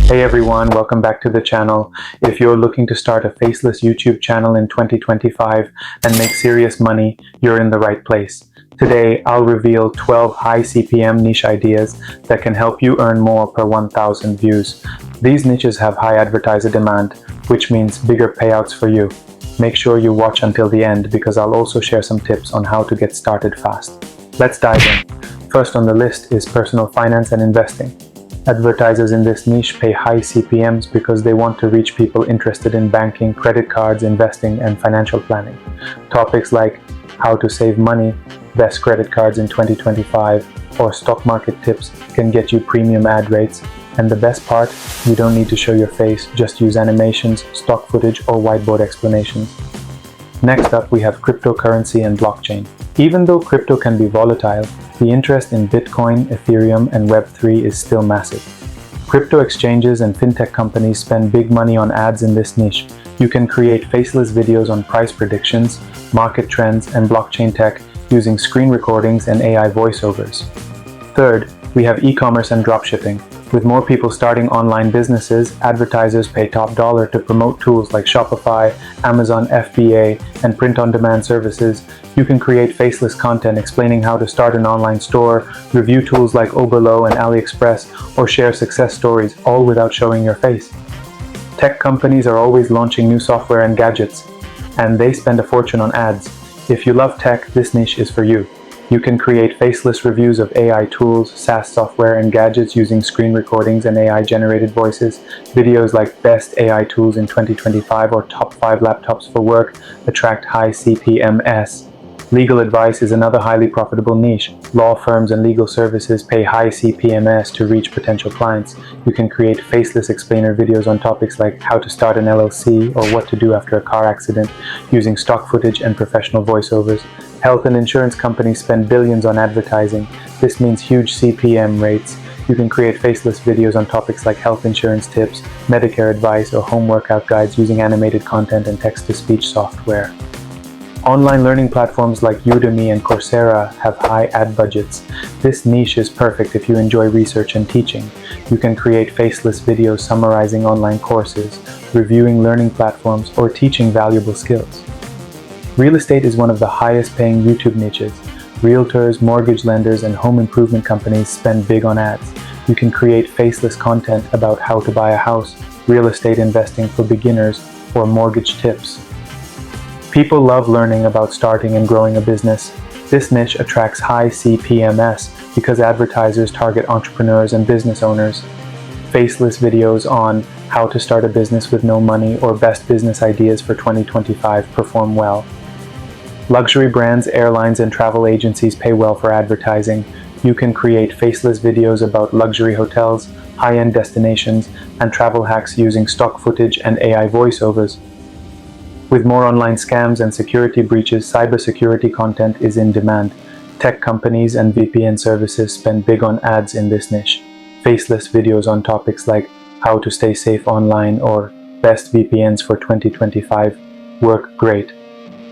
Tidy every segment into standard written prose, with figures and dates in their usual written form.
Hey everyone, welcome back to the channel. If you're looking to start a faceless YouTube channel in 2025 and make serious money, you're in the right place. Today, I'll reveal 12 high CPM niche ideas that can help you earn more per 1,000 views. These niches have high advertiser demand, which means bigger payouts for you. Make sure you watch until the end because I'll also share some tips on how to get started fast. Let's dive in. First on the list is personal finance and investing. Advertisers in this niche pay high CPMs because they want to reach people interested in banking, credit cards, investing, and financial planning. Topics like how to save money, best credit cards in 2025, or stock market tips can get you premium ad rates. And the best part, you don't need to show your face, just use animations, stock footage, or whiteboard explanations. Next up, we have cryptocurrency and blockchain. Even though crypto can be volatile, the interest in Bitcoin, Ethereum, and Web3 is still massive. Crypto exchanges and fintech companies spend big money on ads in this niche. You can create faceless videos on price predictions, market trends, and blockchain tech using screen recordings and AI voiceovers. Third, we have e-commerce and dropshipping. With more people starting online businesses, advertisers pay top dollar to promote tools like Shopify, Amazon FBA, and print-on-demand services. You can create faceless content explaining how to start an online store, review tools like Oberlo and AliExpress, or share success stories, all without showing your face. Tech companies are always launching new software and gadgets, and they spend a fortune on ads. If you love tech, this niche is for you. You can create faceless reviews of AI tools, SaaS software, and gadgets using screen recordings and AI-generated voices. Videos like Best AI Tools in 2025 or Top 5 Laptops for Work attract high CPMs. Legal advice is another highly profitable niche. Law firms and legal services pay high CPMs to reach potential clients. You can create faceless explainer videos on topics like how to start an LLC or what to do after a car accident using stock footage and professional voiceovers. Health and insurance companies spend billions on advertising. This means huge CPM rates. You can create faceless videos on topics like health insurance tips, Medicare advice, or home workout guides using animated content and text-to-speech software. Online learning platforms like Udemy and Coursera have high ad budgets. This niche is perfect if you enjoy research and teaching. You can create faceless videos summarizing online courses, reviewing learning platforms, or teaching valuable skills. Real estate is one of the highest paying YouTube niches. Realtors, mortgage lenders, and home improvement companies spend big on ads. You can create faceless content about how to buy a house, real estate investing for beginners, or mortgage tips. People love learning about starting and growing a business. This niche attracts high CPMs because advertisers target entrepreneurs and business owners. Faceless videos on how to start a business with no money or best business ideas for 2025 perform well. Luxury brands, airlines, and travel agencies pay well for advertising. You can create faceless videos about luxury hotels, high-end destinations, and travel hacks using stock footage and AI voiceovers. With more online scams and security breaches, cybersecurity content is in demand. Tech companies and VPN services spend big on ads in this niche. Faceless videos on topics like how to stay safe online or best VPNs for 2025 work great.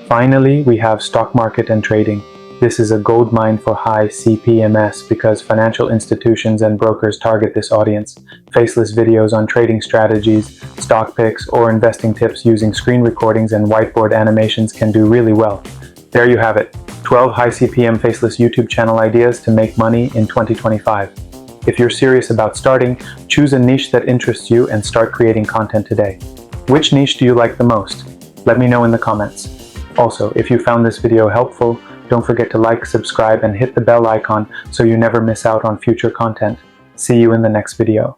Finally, we have stock market and trading. This is a goldmine for high CPMs because financial institutions and brokers target this audience. Faceless videos on trading strategies, stock picks, or investing tips using screen recordings and whiteboard animations can do really well. There you have it, 12 high CPM faceless YouTube channel ideas to make money in 2025. If you're serious about starting, choose a niche that interests you and start creating content today. Which niche do you like the most? Let me know in the comments. Also, if you found this video helpful, don't forget to like, subscribe, and hit the bell icon so you never miss out on future content. See you in the next video.